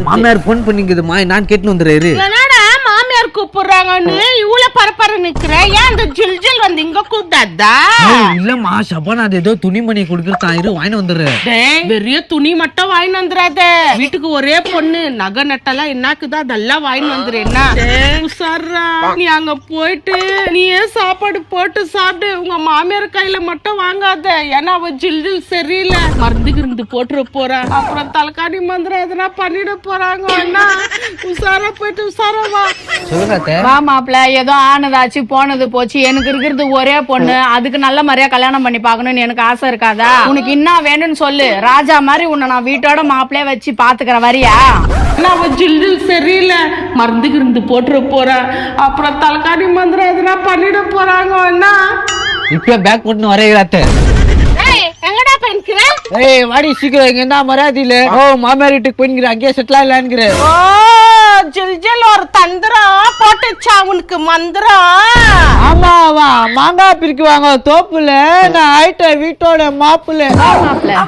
மாமியார் போன் பண்ணிக்குதுமா நான் கேட்டு வந்துடுறாரு. மாமியார் கூப்பிடுறாங்கன்னு இவ்வளவு பரப்பர நிக்கிற ஏன் அந்த ஜில்ஜில் வந்து இங்க கூப்பிடாதா? இல்லம்மா சபானா அது ஏதோ துணிமணி கொடுக்குறதான் இரு வாங்கி வந்துடுறேன். பெரிய துணி மட்டும் வாங்கி வந்துடாத, வீட்டுக்கு ஒரே பொண்ணு நகை நட்டெல்லாம் என்னாக்குதா அதெல்லாம் வாங்கி வந்துரு. என்ன உசாரா நீ அங்க போயிட்டு நீயே சாப்பாடு போட்டு சாப்பிடு, உங்க மாமியார் கையில மட்டும் வாங்காத, ஏன்னா அவ ஜில்ஜில் சரியில்லை, மருந்துக்கு இருந்து போட்டுற போறா, அப்புறம் தலைக்காணி மந்திரம் எதனா பண்ணிட போறாங்க. என்ன உசாரா போயிட்டு உசாரா வா. வா மாப்பிள்ள, ஏதோ ஆனதாச்சு போனது போச்சு, எனக்கு இருக்கிறது ஒரே பொண்ணு, அதுக்கு நல்ல மாதிரியா கல்யாணம் பண்ணி பாக்கணும்னு எனக்கு ஆசை இருக்காதா? உனக்கு என்ன வேணும்னு சொல்லு, ராஜா மாதிரி உன்னை நான் வீட்டோட மாப்பிள்ளைய வச்சு பாத்துக்கிற வரியா? அவன் ஜில்ஜில் சரியில்லை, மருந்துக்கு இருந்து போட்டுற போறா, அப்புறம் தலைக்காணி மந்திரம் எதனா பண்ணிட போறாங்க. என்ன இப்ப பேக் போட்டு வரைகிறாத்த எங்கடா பண்ணிக்கிற? ஏய் வாடி சீக்கிரம், இங்க என்ன மரியாதை இல்ல. மாமியார் வீட்டுக்கு போய்ங்கிற அங்கேயே செட்டில் ஆகலான்ங்கிற. ஜில்ஜில் ஒரு தந்திரம் போட்டுச்சா உனக்கு மந்திரம்? ஆமாவா மாங்காய் பிரிக்குவாங்க தோப்புல, நான் ஆயிட்ட வீட்டோட மாப்புல. மாப்பிள்ள